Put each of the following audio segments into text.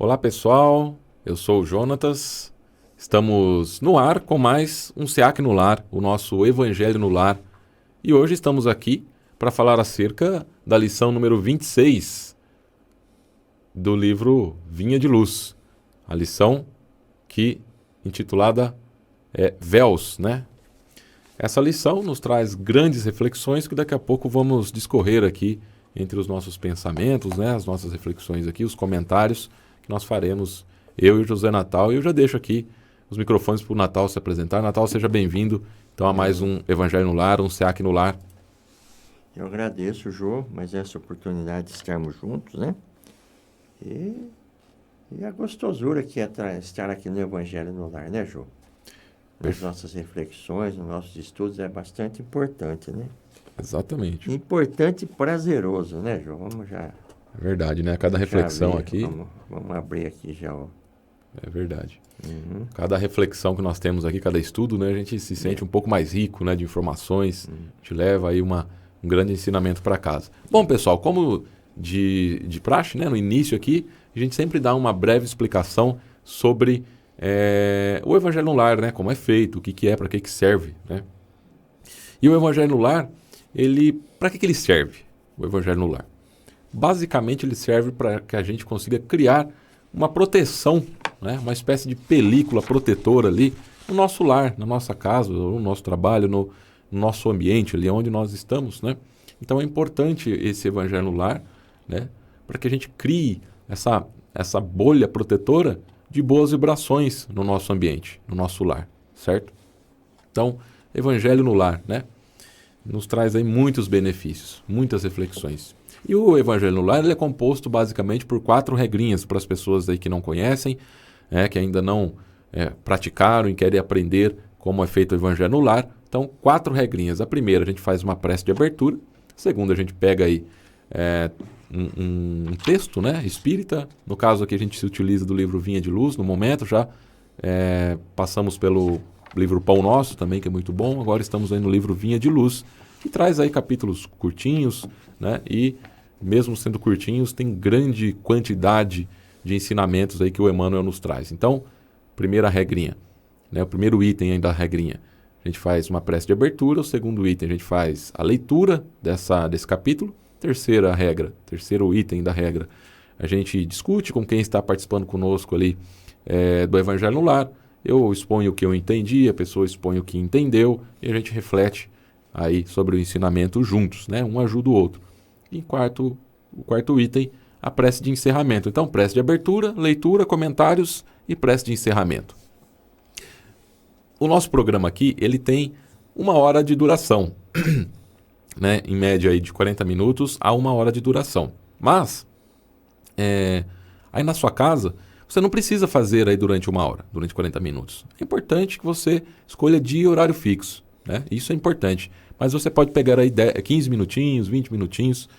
Olá pessoal, eu sou o Jonatas, estamos no ar com mais um SEAC no Lar, o nosso Evangelho no Lar. E hoje estamos aqui para falar acerca da lição número 26 do livro Vinha de Luz. A lição que intitulada é Véus, né? Essa lição nos traz grandes reflexões que daqui a pouco vamos discorrer aqui entre os nossos pensamentos, né? As nossas reflexões aqui, os comentários que nós faremos, eu e o José Natal. E eu já deixo aqui os microfones para o Natal se apresentar. Natal, seja bem-vindo então a mais um Evangelho no Lar, um SEAC no Lar. Eu agradeço, Jô, mas essa oportunidade de estarmos juntos, né? E a gostosura que é estar aqui no Evangelho no Lar, né, Jô? Nas nossas reflexões, nos nossos estudos, é bastante importante, né? Exatamente. Importante e prazeroso, né, Jô? Vamos já... É verdade, né? Cada reflexão aqui... Vamos abrir aqui já, ó. É verdade. Cada reflexão que nós temos aqui, cada estudo, né? A gente se sente um pouco mais rico, né? De informações. Te leva aí um grande ensinamento para casa. Bom, pessoal, como de praxe, né? No início aqui, a gente sempre dá uma breve explicação sobre o Evangelho no Lar, né? Como é feito, o que é, para que serve, né? E o Evangelho no Lar, para que ele serve? O Evangelho no Lar. Basicamente, ele serve para que a gente consiga criar uma proteção, né? Uma espécie de película protetora ali no nosso lar, na nossa casa, no nosso trabalho, no nosso ambiente ali onde nós estamos, né? Então é importante esse Evangelho no Lar, né? Para que a gente crie essa bolha protetora de boas vibrações no nosso ambiente, no nosso lar, certo? Então, Evangelho no Lar, né? Nos traz aí muitos benefícios, muitas reflexões. E o Evangelho no Lar ele é composto basicamente por 4 regrinhas para as pessoas aí que não conhecem, que ainda não praticaram e querem aprender como é feito o Evangelho no Lar. Então, 4 regrinhas. A primeira, a gente faz uma prece de abertura. A segunda, a gente pega aí um texto, né, espírita. No caso aqui, a gente se utiliza do livro Vinha de Luz. No momento, já passamos pelo livro Pão Nosso também, que é muito bom. Agora estamos aí no livro Vinha de Luz, que traz aí capítulos curtinhos, né, e mesmo sendo curtinhos, tem grande quantidade de ensinamentos aí que o Emmanuel nos traz. Então, primeira regrinha, né, o primeiro item aí da regrinha, a gente faz uma prece de abertura. O segundo item, a gente faz a leitura desse capítulo. Terceiro item da regra, a gente discute com quem está participando conosco ali do Evangelho no Lar. Eu exponho o que eu entendi, a pessoa expõe o que entendeu, e a gente reflete aí sobre o ensinamento juntos, né? Um ajuda o outro. E o quarto item, a prece de encerramento. Então, prece de abertura, leitura, comentários e prece de encerramento. O nosso programa aqui, ele tem 1 hora de duração, né? Em média aí de 40 minutos a 1 hora de duração. Mas, aí na sua casa, você não precisa fazer aí durante 1 hora, durante 40 minutos. É importante que você escolha dia e horário fixo, né? Isso é importante. Mas você pode pegar aí 15 minutinhos, 20 minutinhos.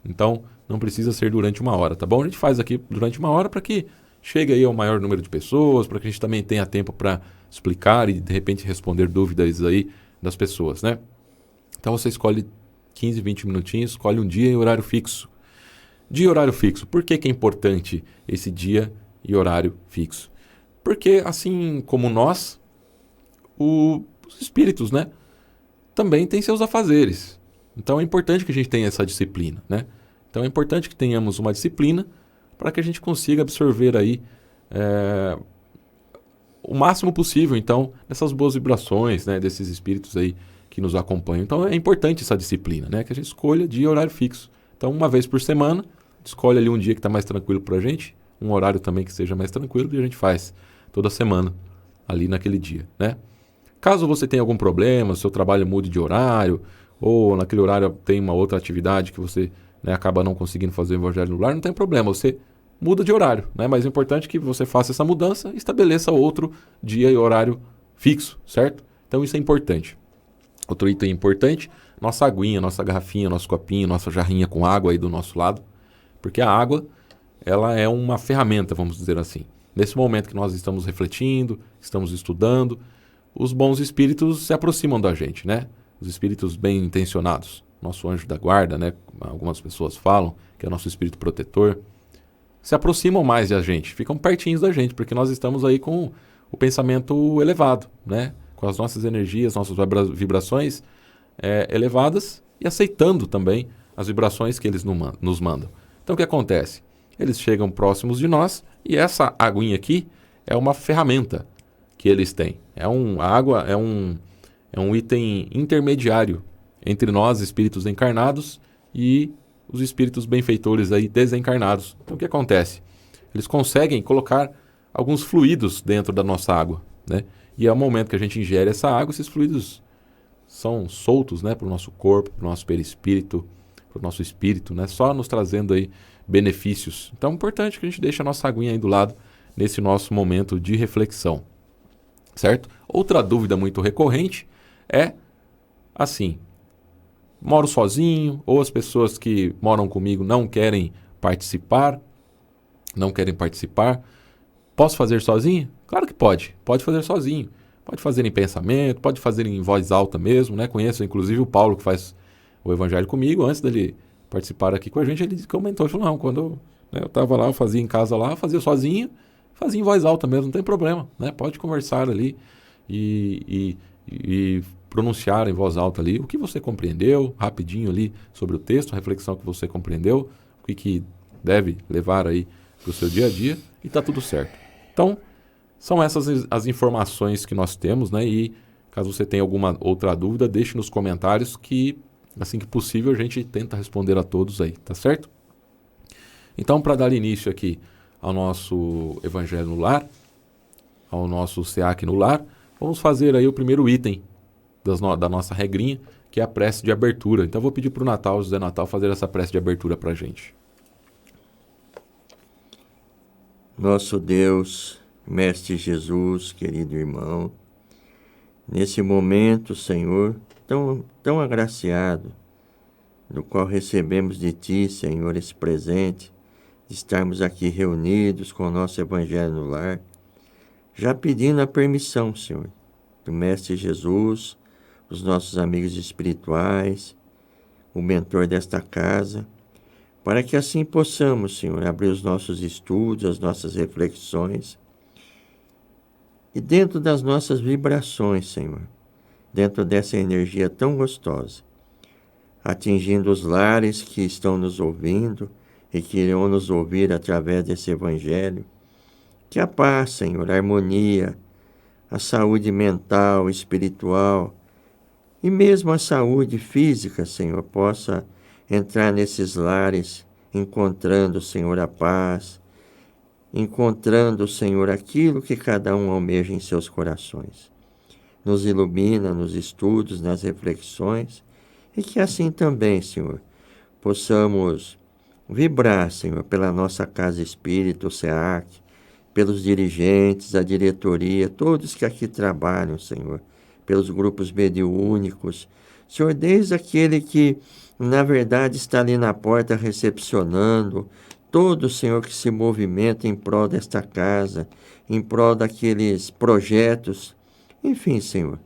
Então, não precisa ser durante 1 hora, tá bom? A gente faz aqui durante 1 hora para que chegue aí ao maior número de pessoas, para que a gente também tenha tempo para explicar e, de repente, responder dúvidas aí das pessoas, né? Então, você escolhe 15, 20 minutinhos, escolhe um dia e horário fixo. Dia e horário fixo. Por que é importante esse dia e horário fixo? Porque, assim como nós, os espíritos, né, também têm seus afazeres. Então é importante que a gente tenha essa disciplina, né? Então é importante que tenhamos uma disciplina para que a gente consiga absorver aí o máximo possível, então, dessas boas vibrações, né, desses espíritos aí que nos acompanham. Então é importante essa disciplina, né, que a gente escolha dia e horário fixo. Então, 1 vez por semana, escolhe ali um dia que está mais tranquilo para a gente, um horário também que seja mais tranquilo, e a gente faz toda semana ali naquele dia, né? Caso você tenha algum problema, seu trabalho mude de horário, ou naquele horário tem uma outra atividade que você, né, acaba não conseguindo fazer o Evangelho no Lar, não tem problema, você muda de horário, né? Mas é importante que você faça essa mudança e estabeleça outro dia e horário fixo, certo? Então isso é importante. Outro item importante, nossa aguinha, nossa garrafinha, nosso copinho, nossa jarrinha com água aí do nosso lado, porque a água, ela é uma ferramenta, vamos dizer assim. Nesse momento que nós estamos refletindo, estamos estudando, os bons espíritos se aproximam da gente, né? Os espíritos bem intencionados. Nosso anjo da guarda, né? Algumas pessoas falam que é nosso espírito protetor. se aproximam mais da gente, ficam pertinhos da gente, porque nós estamos aí com o pensamento elevado, né? Com as nossas energias, nossas vibrações elevadas e aceitando também as vibrações que eles nos mandam. Então o que acontece? Eles chegam próximos de nós e essa aguinha aqui é uma ferramenta que eles têm. A água é um item intermediário entre nós, espíritos encarnados, e os espíritos benfeitores aí desencarnados. Então o que acontece? Eles conseguem colocar alguns fluidos dentro da nossa água, né? E ao momento que a gente ingere essa água, esses fluidos são soltos, né, para o nosso corpo, para o nosso perispírito, para o nosso espírito, né? Só nos trazendo aí benefícios. Então é importante que a gente deixe a nossa aguinha aí do lado nesse nosso momento de reflexão, certo? Outra dúvida muito recorrente é assim: moro sozinho, ou as pessoas que moram comigo não querem participar, posso fazer sozinho? Claro que pode fazer sozinho, pode fazer em pensamento, pode fazer em voz alta mesmo, né? Conheço inclusive o Paulo, que faz o Evangelho comigo. Antes dele participar aqui com a gente, ele comentou, falou, não, quando eu estava lá, eu fazia em casa lá, fazia sozinho, fazia em voz alta mesmo, não tem problema, né? Pode conversar ali e pronunciar em voz alta ali o que você compreendeu, rapidinho ali sobre o texto, a reflexão que você compreendeu, o que deve levar aí para o seu dia a dia, e está tudo certo. Então, são essas as informações que nós temos, né? E caso você tenha alguma outra dúvida, deixe nos comentários que, assim que possível, a gente tenta responder a todos aí, tá certo? Então, para dar início aqui ao nosso Evangelho no Lar, ao nosso SEAC no Lar, vamos fazer aí o primeiro item da nossa regrinha, que é a prece de abertura. Então, eu vou pedir para o José Natal, fazer essa prece de abertura para a gente. Nosso Deus, Mestre Jesus, querido irmão, nesse momento, Senhor, tão agraciado, no qual recebemos de Ti, Senhor, esse presente, de estarmos aqui reunidos com o nosso Evangelho no Lar, já pedindo a permissão, Senhor, do Mestre Jesus, os nossos amigos espirituais, o mentor desta casa, para que assim possamos, Senhor, abrir os nossos estudos, as nossas reflexões, e dentro das nossas vibrações, Senhor, dentro dessa energia tão gostosa, atingindo os lares que estão nos ouvindo e que irão nos ouvir através desse Evangelho, que a paz, Senhor, a harmonia, a saúde mental, espiritual e mesmo a saúde física, Senhor, possa entrar nesses lares, encontrando, Senhor, a paz, encontrando, Senhor, aquilo que cada um almeja em seus corações. Nos ilumina nos estudos, nas reflexões, e que assim também, Senhor, possamos vibrar, Senhor, pela nossa Casa Espírita, o SEAC, pelos dirigentes, a diretoria, todos que aqui trabalham, Senhor, pelos grupos mediúnicos, Senhor, desde aquele que, na verdade, está ali na porta recepcionando, todo, Senhor, que se movimenta em prol desta casa, em prol daqueles projetos, enfim, Senhor,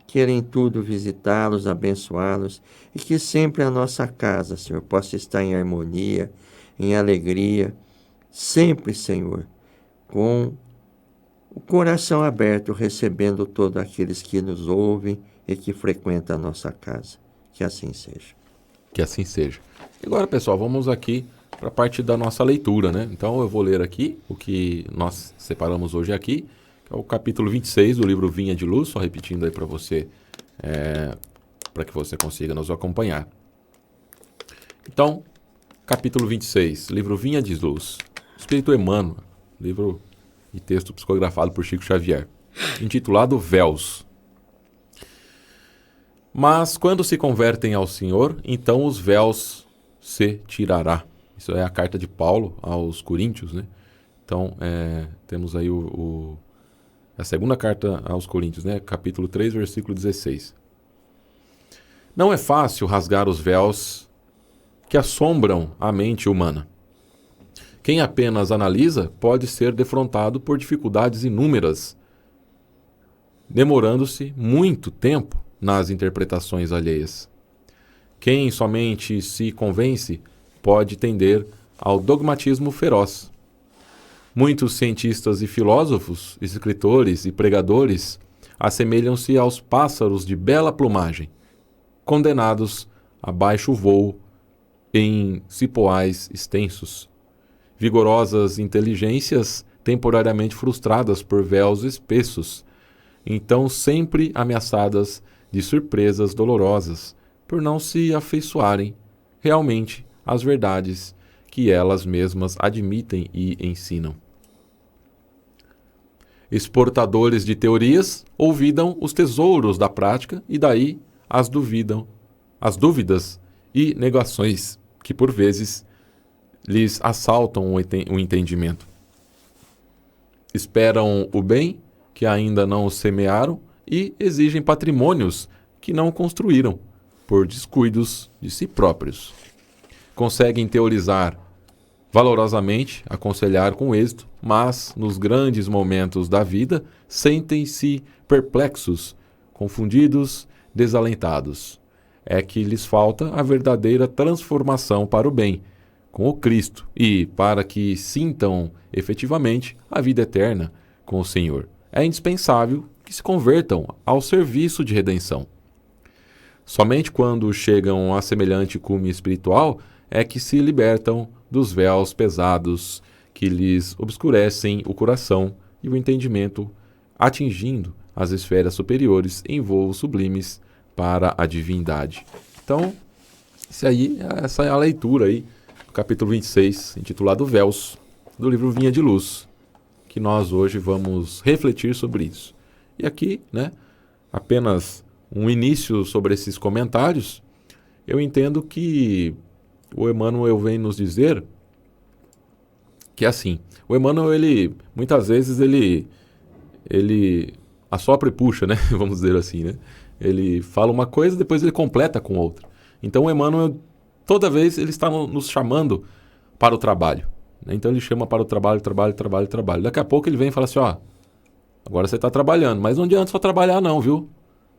querem tudo visitá-los, abençoá-los, e que sempre a nossa casa, Senhor, possa estar em harmonia, em alegria, sempre, Senhor, com o coração aberto, recebendo todos aqueles que nos ouvem e que frequentam a nossa casa. Que assim seja. Que assim seja. E agora, pessoal, vamos aqui para a parte da nossa leitura, né? Então, eu vou ler aqui o que nós separamos hoje aqui, que é o capítulo 26 do livro Vinha de Luz, só repetindo aí para você, para que você consiga nos acompanhar. Então, capítulo 26, livro Vinha de Luz, Espírito Emmanuel, livro e texto psicografado por Chico Xavier, intitulado Véus. Mas quando se convertem ao Senhor, então os véus se tirará. Isso é a carta de Paulo aos Coríntios, né? Então, temos aí a segunda carta aos Coríntios, né? Capítulo 3, versículo 16. Não é fácil rasgar os véus que assombram a mente humana. Quem apenas analisa pode ser defrontado por dificuldades inúmeras, demorando-se muito tempo nas interpretações alheias. Quem somente se convence pode tender ao dogmatismo feroz Muitos cientistas e filósofos, escritores e pregadores assemelham-se aos pássaros de bela plumagem, condenados a baixo voo em cipoais extensos. Vigorosas inteligências temporariamente frustradas por véus espessos, então sempre ameaçadas de surpresas dolorosas, por não se afeiçoarem realmente às verdades que elas mesmas admitem e ensinam. Exportadores de teorias olvidam os tesouros da prática e daí as dúvidas e negações que por vezes lhes assaltam o entendimento. Esperam o bem que ainda não semearam e exigem patrimônios que não construíram por descuidos de si próprios. Conseguem teorizar valorosamente, aconselhar com êxito, mas nos grandes momentos da vida sentem-se perplexos, confundidos, desalentados. É que lhes falta a verdadeira transformação para o bem, com o Cristo, e para que sintam efetivamente a vida eterna com o Senhor. É indispensável que se convertam ao serviço de redenção. Somente quando chegam a semelhante cume espiritual é que se libertam dos véus pesados que lhes obscurecem o coração e o entendimento, atingindo as esferas superiores em voos sublimes para a divindade. Então, essa é a leitura aí, do capítulo 26, intitulado Véus, do livro Vinha de Luz, que nós hoje vamos refletir sobre isso. E aqui, apenas um início sobre esses comentários. Eu entendo que o Emmanuel vem nos dizer que assim, o Emmanuel, muitas vezes ele assopra e puxa, vamos dizer assim, Ele fala uma coisa, depois ele completa com outra. Então o Emmanuel, toda vez, ele está nos chamando para o trabalho. Então ele chama para o trabalho. Daqui a pouco ele vem e fala assim, agora você está trabalhando, mas não adianta só trabalhar não, viu?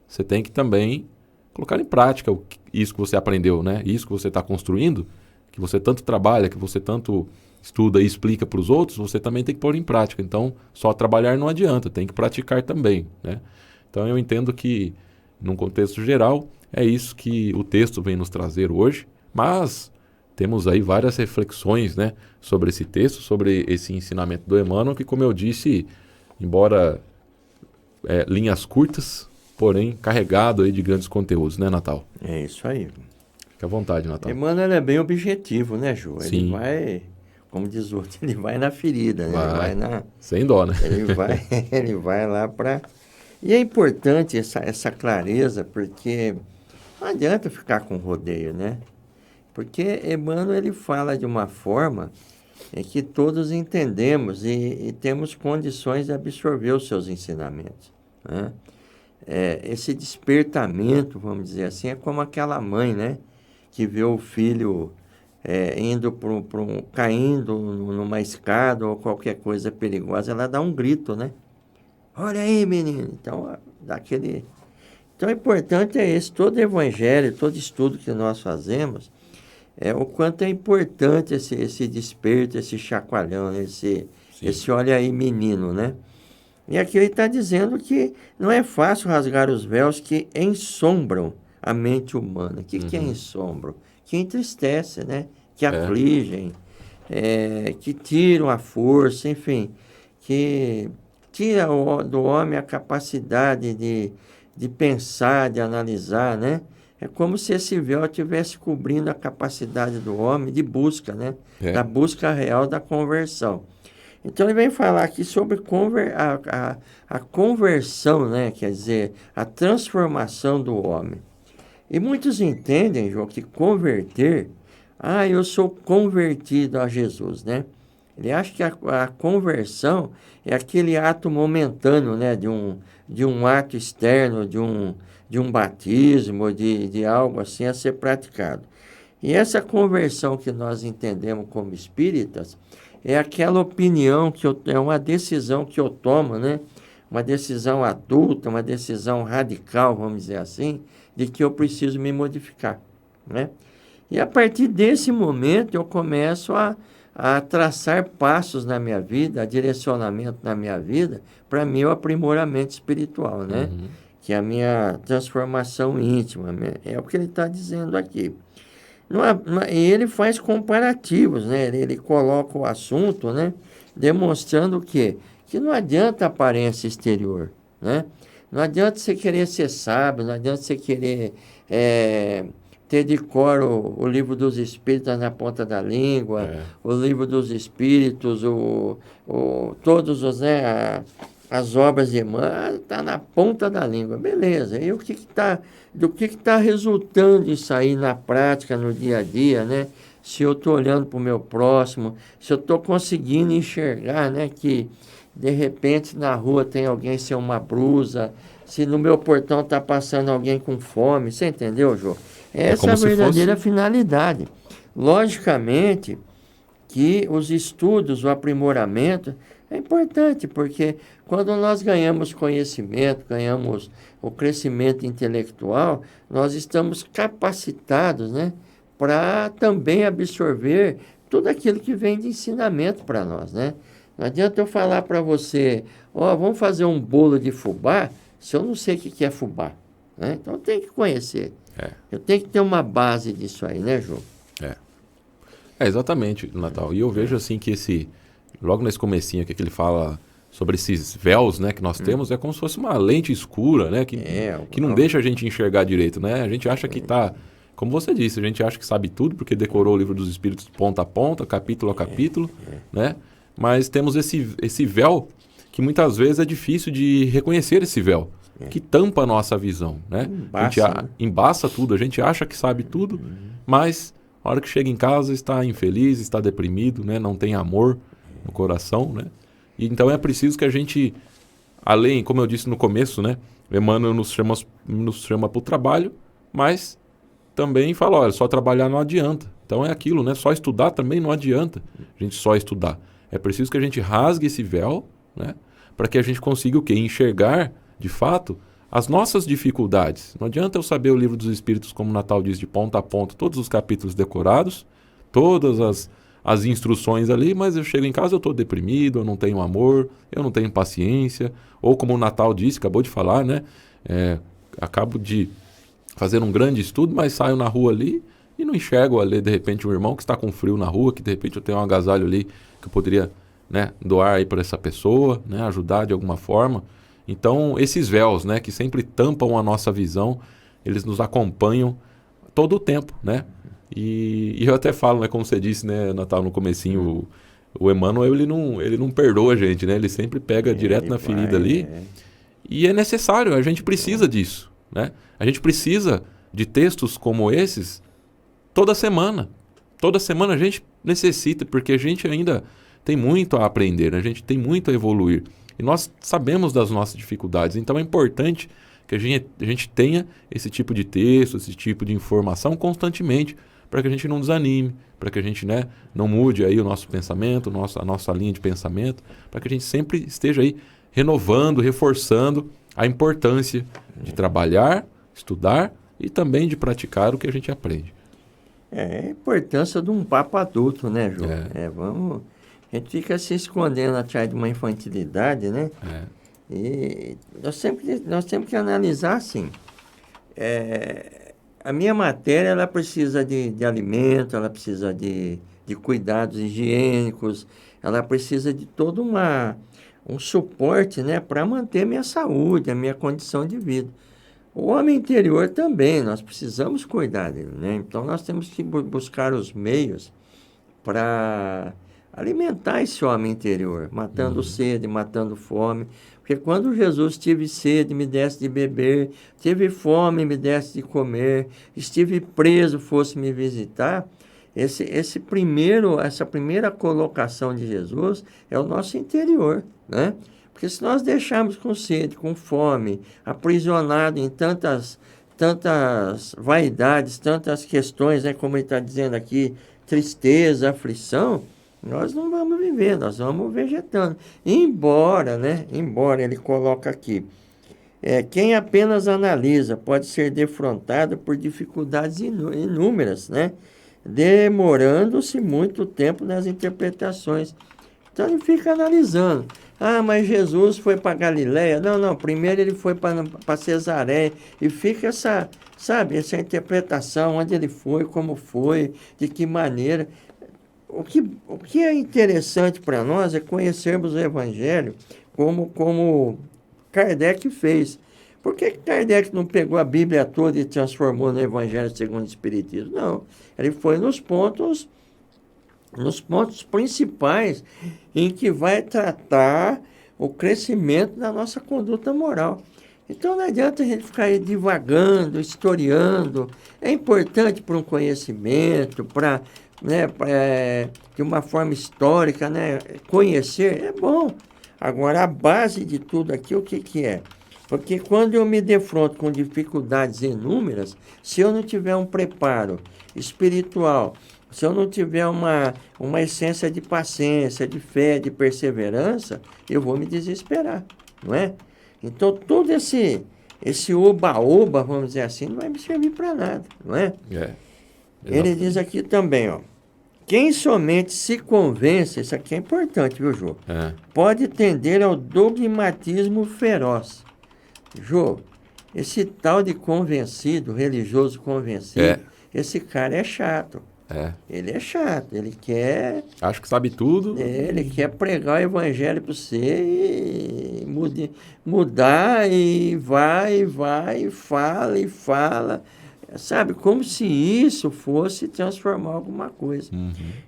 Você tem que também colocar em prática isso que você aprendeu, Isso que você está construindo, que você tanto trabalha, que você tanto estuda e explica para os outros, você também tem que pôr em prática. Então, só trabalhar não adianta, tem que praticar também, Então, eu entendo que, num contexto geral, é isso que o texto vem nos trazer hoje, mas temos aí várias reflexões, sobre esse texto, sobre esse ensinamento do Emmanuel, que, como eu disse, embora linhas curtas, porém carregado aí de grandes conteúdos, Natal? É isso aí. Fique à vontade, Natal. Emmanuel é bem objetivo, Ju? Sim. Ele vai, como diz o outro, ele vai na ferida, Vai. Ele vai na... Sem dó, Ele vai lá para... E é importante essa clareza, porque não adianta ficar com rodeio, Porque Emmanuel, ele fala de uma forma que todos entendemos e temos condições de absorver os seus ensinamentos, esse despertamento, vamos dizer assim, é como aquela mãe, que vê o filho indo caindo numa escada ou qualquer coisa perigosa, ela dá um grito, Olha aí, menino. Então, Então, o importante é esse, todo evangelho, todo estudo que nós fazemos, o quanto é importante esse desperto, esse chacoalhão, esse olha aí, menino, E aqui ele está dizendo que não é fácil rasgar os véus que ensombram a mente humana. O que é ensombro? Que entristece, Que afligem, que tiram a força, enfim, que tira do homem a capacidade de pensar, de analisar, É como se esse véu estivesse cobrindo a capacidade do homem de busca, Da busca real da conversão. Então, ele vem falar aqui sobre a conversão, quer dizer, a transformação do homem. E muitos entendem, João, que converter, eu sou convertido a Jesus, Ele acha que a conversão é aquele ato momentâneo, de um ato externo, de um batismo, de algo assim a ser praticado. E essa conversão que nós entendemos como espíritas é aquela opinião é uma decisão que eu tomo, Uma decisão adulta, uma decisão radical, vamos dizer assim, de que eu preciso me modificar, E a partir desse momento eu começo a a traçar passos na minha vida, a direcionamento na minha vida, para meu aprimoramento espiritual, né? Que é a minha transformação íntima, é o que ele está dizendo aqui. E ele faz comparativos, né? Ele coloca o assunto, né? Demonstrando o quê? Que não adianta a aparência exterior, né? Não adianta você querer ser sábio, não adianta você querer ter de cor o livro dos Espíritos na ponta da língua, o livro dos Espíritos, todos os, né, as obras de Emmanuel, está na ponta da língua, beleza. E do que está resultando isso aí na prática, no dia a dia, né? Se eu estou olhando para o meu próximo, se eu estou conseguindo enxergar, né, que de repente na rua tem alguém sem uma blusa, se no meu portão está passando alguém com fome, você entendeu, Jô? Essa é a verdadeira finalidade. Logicamente que os estudos, o aprimoramento é importante, porque quando nós ganhamos conhecimento, ganhamos o crescimento intelectual, nós estamos capacitados, né, para também absorver tudo aquilo que vem de ensinamento para nós, né? Não adianta eu falar para você, vamos fazer um bolo de fubá, se eu não sei o que é fubá, né? Então eu tenho que conhecer. Eu tenho que ter uma base disso aí, né, João? Exatamente, Natal. E eu vejo assim que logo nesse comecinho aqui que ele fala sobre esses véus, né, que nós temos, é como se fosse uma lente escura, né, que não deixa a gente enxergar direito, né? A gente acha que está, como você disse, a gente acha que sabe tudo porque decorou o livro dos Espíritos ponta a ponta, capítulo a capítulo, né? Mas temos esse véu que muitas vezes é difícil de reconhecer esse véu, que tampa a nossa visão, né? Embaça tudo, a gente acha que sabe tudo, mas a hora que chega em casa está infeliz, está deprimido, né? Não tem amor no coração, né? E então é preciso que a gente, além, como eu disse no começo, né? Emmanuel nos chama para o trabalho, mas também fala, olha, só trabalhar não adianta. Então é aquilo, né? Só estudar também não adianta a gente só estudar. É preciso que a gente rasgue esse véu, né? Para que a gente consiga o quê? Enxergar, de fato, as nossas dificuldades. Não adianta eu saber o livro dos Espíritos, como o Natal diz, de ponta a ponta, todos os capítulos decorados, todas as instruções ali, mas eu chego em casa, eu estou deprimido, eu não tenho amor, eu não tenho paciência, ou como o Natal disse, acabou de falar, né? Acabo de fazer um grande estudo, mas saio na rua ali e não enxergo ali, de repente, um irmão que está com frio na rua, que de repente eu tenho um agasalho ali que eu poderia, né, doar aí para essa pessoa, né, ajudar de alguma forma. Então, esses véus, né, que sempre tampam a nossa visão, eles nos acompanham todo o tempo, né? E eu até falo, né, como você disse, né, Natal, no comecinho, o Emmanuel, ele não perdoa a gente, né? Ele sempre pega direto na ferida ali. E é necessário, a gente precisa disso, né? A gente precisa de textos como esses toda semana. Toda semana a gente necessita, porque a gente ainda tem muito a aprender, a gente tem muito a evoluir. E nós sabemos das nossas dificuldades, então é importante que a gente tenha esse tipo de texto, esse tipo de informação constantemente, para que a gente não desanime, para que a gente, né, não mude aí o nosso pensamento, a nossa linha de pensamento, para que a gente sempre esteja aí renovando, reforçando a importância de trabalhar, estudar e também de praticar o que a gente aprende. A importância de um papo adulto, né, João? A gente fica se escondendo atrás de uma infantilidade, né? E nós temos que analisar assim. A minha matéria, ela precisa de alimento, ela precisa de cuidados higiênicos, ela precisa de todo um suporte, né, para manter a minha saúde, a minha condição de vida. O homem interior também, nós precisamos cuidar dele, né? Então, nós temos que buscar os meios para alimentar esse homem interior, matando sede, matando fome. Porque quando Jesus tive sede, me desse de beber, tive fome, me desse de comer, estive preso, fosse me visitar, essa primeira colocação de Jesus é o nosso interior, né? Porque se nós deixarmos com sede, com fome, aprisionado em tantas vaidades, tantas questões, né, como ele está dizendo aqui, tristeza, aflição, nós não vamos viver, nós vamos vegetando. Embora ele coloca aqui, quem apenas analisa pode ser defrontado por dificuldades inúmeras, né? demorando-se muito tempo nas interpretações. Então ele fica analisando. Ah, mas Jesus foi para Galiléia. Não, primeiro ele foi para Cesareia. E fica essa interpretação, onde ele foi, como foi, de que maneira. O que é interessante para nós é conhecermos o Evangelho como Kardec fez. Por que Kardec não pegou a Bíblia toda e transformou no Evangelho segundo o Espiritismo? Não, ele foi nos pontos principais em que vai tratar o crescimento da nossa conduta moral. Então não adianta a gente ficar aí divagando, historiando. É importante para um conhecimento, para de uma forma histórica, né, conhecer, é bom. Agora, a base de tudo aqui, o que é? Porque quando eu me defronto com dificuldades inúmeras, se eu não tiver um preparo espiritual, se eu não tiver uma essência de paciência, de fé, de perseverança, eu vou me desesperar, não é? Então, todo esse oba-oba, vamos dizer assim, não vai me servir para nada, não é? Ele diz aqui também, ó, quem somente se convence, isso aqui é importante, viu, Jô? Pode tender ao dogmatismo feroz. Jô, esse tal de convencido, religioso convencido, esse cara é chato. Ele é chato, ele quer... Acho que sabe tudo. Ele quer pregar o evangelho para você e mudar e vai, e fala. Sabe, como se isso fosse transformar alguma coisa.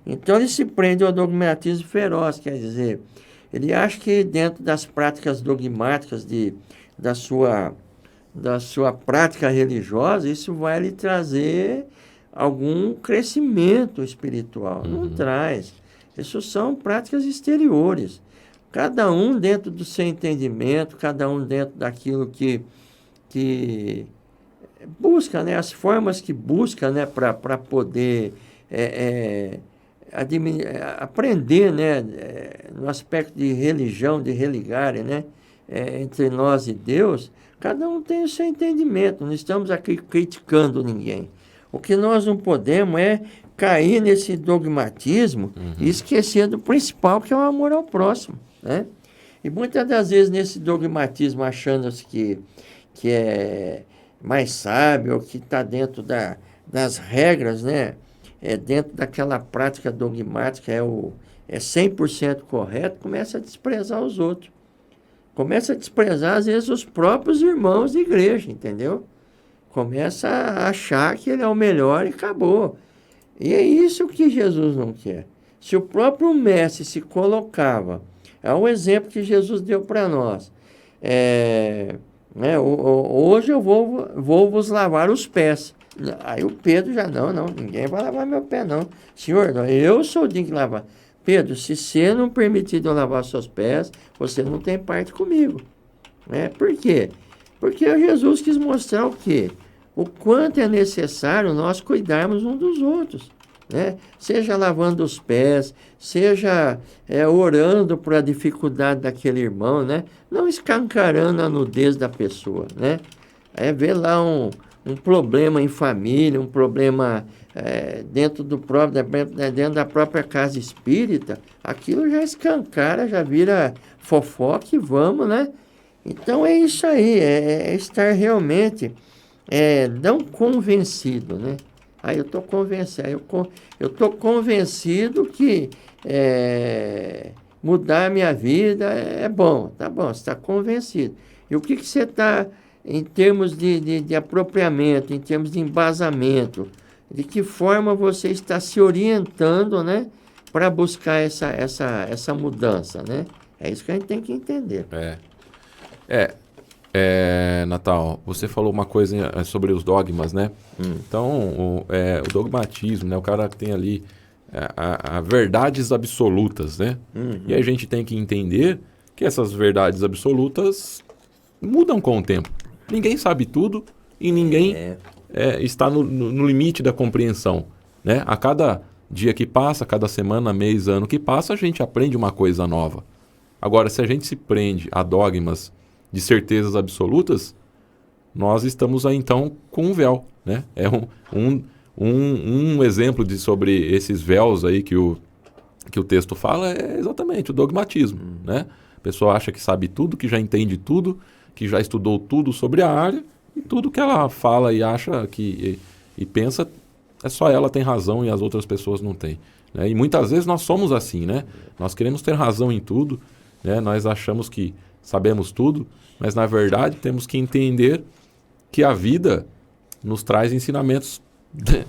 Então ele se prende ao dogmatismo feroz, quer dizer, ele acha que dentro das práticas dogmáticas da sua prática religiosa, isso vai lhe trazer algum crescimento espiritual. Não traz. Isso são práticas exteriores. Cada um dentro do seu entendimento, cada um dentro daquilo que busca, né, as formas que busca, né, para poder aprender, né, no aspecto de religião, de religare, né, entre nós e Deus, cada um tem o seu entendimento, não estamos aqui criticando ninguém. O que nós não podemos é cair nesse dogmatismo e esquecer do principal, que é o amor ao próximo, né? E muitas das vezes nesse dogmatismo, achando-se que é mais sábio, ou que está dentro das regras, né? Dentro daquela prática dogmática, é 100% correto, começa a desprezar os outros. Começa a desprezar, às vezes, os próprios irmãos de igreja, entendeu? Começa a achar que ele é o melhor e acabou. E é isso que Jesus não quer. Se o próprio mestre se colocava, é um exemplo que Jesus deu para nós. Hoje eu vou vos lavar os pés. Aí o Pedro já, não, ninguém vai lavar meu pé, não. Senhor, eu sou digno de lavar. Pedro, se você não permitir eu lavar seus pés, você não tem parte comigo. Por quê? Porque Jesus quis mostrar o quê? O quanto é necessário nós cuidarmos uns dos outros, né? Seja lavando os pés, seja orando por a dificuldade daquele irmão, né? Não escancarando a nudez da pessoa, né? Ver lá um problema em família, um problema dentro da própria casa espírita, aquilo já escancara, já vira fofoca e vamos, né? Então é isso aí, é estar realmente não convencido, né? Aí eu estou convencido, eu estou convencido que mudar a minha vida é bom, tá bom, você está convencido. E o que você está, em termos de apropriamento, em termos de embasamento, de que forma você está se orientando, né, para buscar essa mudança, né? É isso que a gente tem que entender. Natal, você falou uma coisa sobre os dogmas, né? Então, o dogmatismo, né? O cara tem ali a verdades absolutas, né? E a gente tem que entender que essas verdades absolutas mudam com o tempo. Ninguém sabe tudo e ninguém está no limite da compreensão, né? A cada dia que passa, cada semana, mês, ano que passa, a gente aprende uma coisa nova. Agora, se a gente se prende a dogmas de certezas absolutas, nós estamos aí então com um véu, né? Um exemplo sobre esses véus aí que o texto fala é exatamente o dogmatismo, né? A pessoa acha que sabe tudo, que já entende tudo, que já estudou tudo sobre a área, e tudo que ela fala e acha e pensa, é só ela tem razão e as outras pessoas não têm, né? E muitas vezes nós somos assim, né? Nós queremos ter razão em tudo, né? Nós achamos que sabemos tudo, mas na verdade temos que entender que a vida nos traz ensinamentos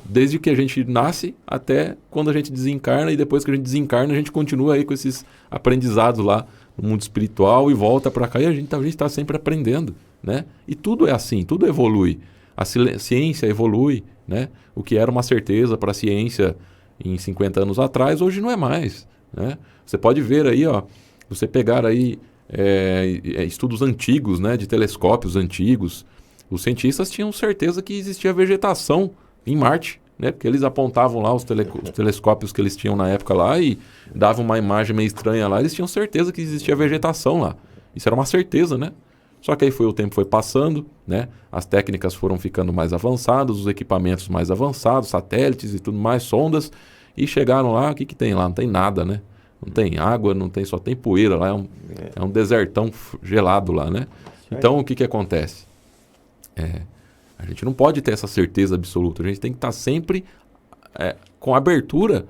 desde que a gente nasce até quando a gente desencarna, e depois que a gente desencarna a gente continua aí com esses aprendizados lá no mundo espiritual e volta para cá, e a gente está sempre aprendendo, né? E tudo é assim, tudo evolui. A ciência evolui, né? O que era uma certeza para a ciência em 50 anos atrás, hoje não é mais, né? Você pode ver aí, ó, você pegar aí estudos antigos, né, de telescópios antigos, os cientistas tinham certeza que existia vegetação em Marte, né? Porque eles apontavam lá os telescópios que eles tinham na época lá e davam uma imagem meio estranha lá, eles tinham certeza que existia vegetação lá. Isso era uma certeza, né? Só que aí o tempo foi passando, né? As técnicas foram ficando mais avançadas, os equipamentos mais avançados, satélites e tudo mais, sondas, e chegaram lá, o que tem lá? Não tem nada, né? Não tem água, só tem poeira lá, é um desertão gelado lá, né? Então o que acontece? A gente não pode ter essa certeza absoluta, a gente tem que estar sempre com abertura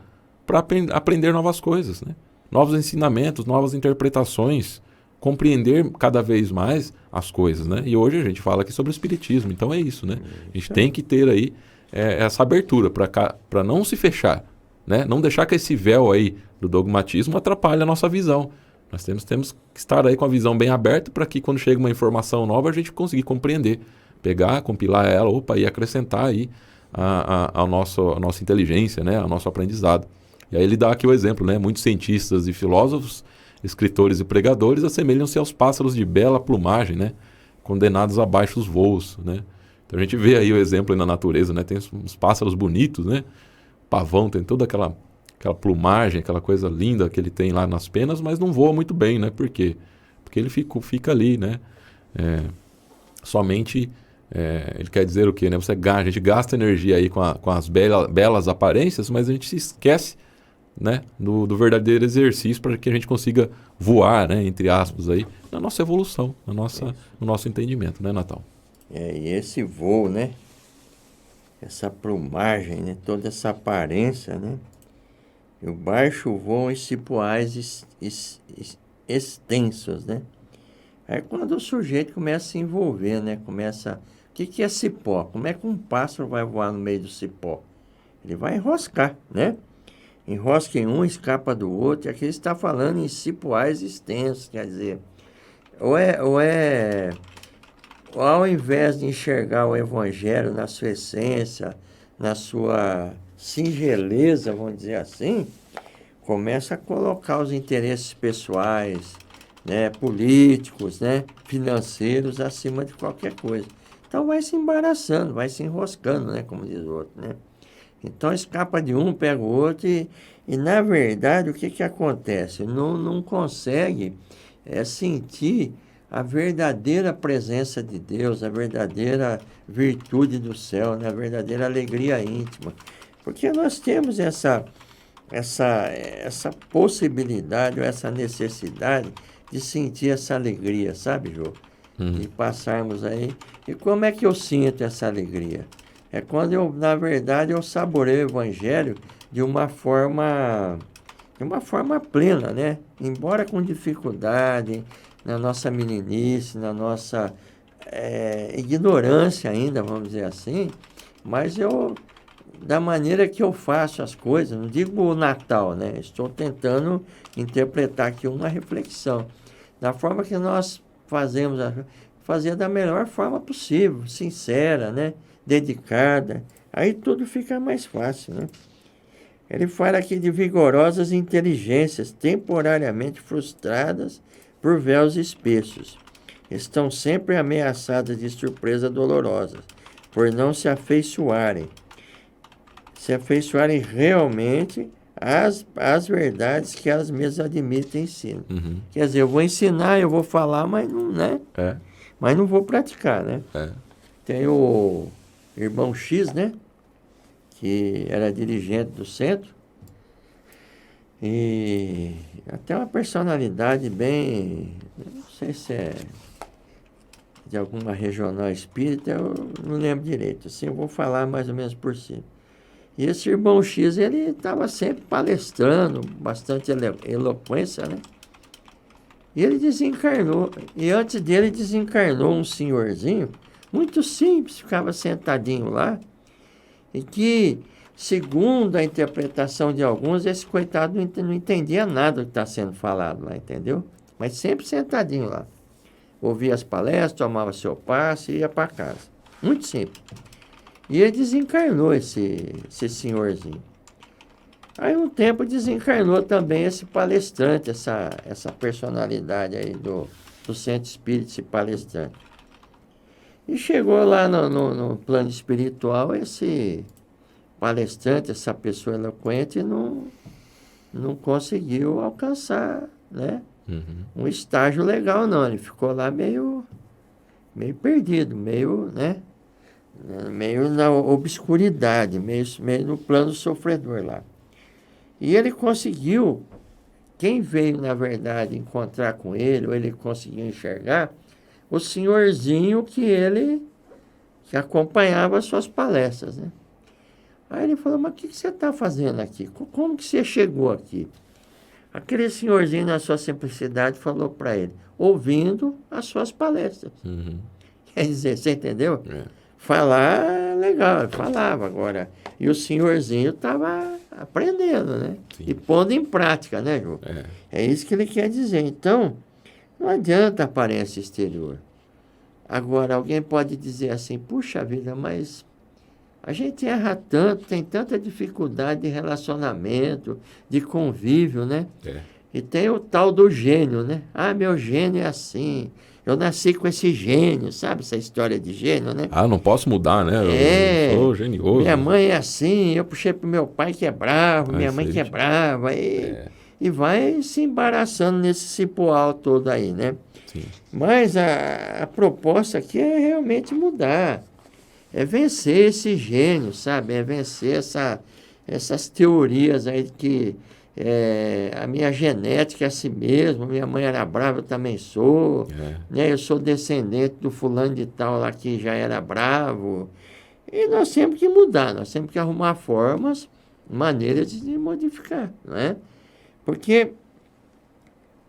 para aprender novas coisas, né? Novos ensinamentos, novas interpretações, compreender cada vez mais as coisas, né? E hoje a gente fala aqui sobre o espiritismo, então é isso, né? A gente tem que ter aí essa abertura para não se fechar, né? Não deixar que esse véu aí do dogmatismo atrapalhe a nossa visão. Nós temos que estar aí com a visão bem aberta para que quando chega uma informação nova a gente conseguir compreender, pegar, compilar ela, e acrescentar aí a nossa inteligência, né? Ao nosso aprendizado. E aí ele dá aqui o exemplo, né? Muitos cientistas e filósofos, escritores e pregadores assemelham-se aos pássaros de bela plumagem, né? Condenados a baixos voos, né? Então a gente vê aí o exemplo aí na natureza, né? Tem uns pássaros bonitos, né? Pavão tem toda aquela plumagem, aquela coisa linda que ele tem lá nas penas, mas não voa muito bem, né? Por quê? Porque ele fica ali, né? Somente, ele quer dizer o quê, né? A gente gasta energia aí com as belas aparências, mas a gente se esquece, né? do verdadeiro exercício para que a gente consiga voar, né? Entre aspas, aí, na nossa evolução, no nosso entendimento, né, Natal? E esse voo, né? Essa plumagem, né? Toda essa aparência, né? E o baixo voo em cipoais extensos, né? Aí quando o sujeito começa a se envolver, né? O que é cipó? Como é que um pássaro vai voar no meio do cipó? Ele vai enroscar, né? Enrosca em um, escapa do outro. E aqui ele está falando em cipoais extensos, quer dizer, ao invés de enxergar o evangelho na sua essência, na sua singeleza, vamos dizer assim, começa a colocar os interesses pessoais, né, políticos, né, financeiros acima de qualquer coisa. Então vai se embaraçando, vai se enroscando, né, como diz o outro, né? Então escapa de um, pega o outro e na verdade o que acontece? Não consegue sentir a verdadeira presença de Deus, a verdadeira virtude do céu, né? A verdadeira alegria íntima. Porque nós temos essa possibilidade ou essa necessidade de sentir essa alegria, sabe, Jô? De passarmos aí. E como é que eu sinto essa alegria? É quando na verdade, eu saboreio o evangelho de uma forma plena, né? Embora com dificuldade, na nossa meninice, na nossa ignorância ainda, vamos dizer assim, mas da maneira que eu faço as coisas, não digo o Natal, né? Estou tentando interpretar aqui uma reflexão. Da forma que nós fazer da melhor forma possível, sincera, né? Dedicada, aí tudo fica mais fácil, né? Ele fala aqui de vigorosas inteligências temporariamente frustradas por véus espessos. Estão sempre ameaçadas de surpresa dolorosa, por não se afeiçoarem realmente às verdades que elas mesmas admitem e ensinam. Quer dizer, eu vou ensinar, eu vou falar, mas não, né? Mas não vou praticar, né? Tem o irmão X, né? que era dirigente do centro, e até uma personalidade bem, não sei se é de alguma regional espírita, eu não lembro direito, assim, eu vou falar mais ou menos por cima. E esse irmão X, ele estava sempre palestrando, bastante eloquência, né? E ele desencarnou, e antes dele desencarnou um senhorzinho, muito simples, ficava sentadinho lá, e que, segundo a interpretação de alguns, esse coitado não entendia nada do que está sendo falado lá, entendeu? Mas sempre sentadinho lá. Ouvia as palestras, tomava seu passe e ia para casa. Muito simples. E ele desencarnou, esse senhorzinho. Aí, um tempo, desencarnou também esse palestrante, essa personalidade aí do centro espírita, esse palestrante. E chegou lá no plano espiritual, esse palestrante, essa pessoa eloquente, não conseguiu alcançar, né? Um estágio legal, não. Ele ficou lá meio perdido, meio na obscuridade, meio no plano sofredor lá. E ele conseguiu, quem veio, na verdade, encontrar com ele, ou ele conseguiu enxergar, o senhorzinho que acompanhava as suas palestras, né? Aí ele falou, mas o que você está fazendo aqui? Como que você chegou aqui? Aquele senhorzinho, na sua simplicidade, falou para ele, ouvindo as suas palestras. Quer dizer, você entendeu? Falar, legal, falava agora. E o senhorzinho estava aprendendo, né? Sim. E pondo em prática, né, Ju? É isso que ele quer dizer. Então, não adianta a aparência exterior. Agora, alguém pode dizer assim, puxa vida, mas a gente erra tanto, tem tanta dificuldade de relacionamento, de convívio, né? E tem o tal do gênio, né? Ah, meu gênio é assim, eu nasci com esse gênio, sabe? Essa história de gênio, né? Ah, não posso mudar, né? Eu sou genioso. Minha mãe é assim, eu puxei pro meu pai que é bravo, minha mãe que é brava, e vai se embaraçando nesse cipoal todo aí, né? Sim. Mas a proposta aqui é realmente mudar. É vencer esse gênio, sabe? É vencer essas teorias aí que a minha genética é assim mesmo, minha mãe era brava, eu também sou, né? Eu sou descendente do fulano de tal lá que já era bravo. E nós temos que mudar, nós temos que arrumar formas, maneiras de modificar, não é? Porque,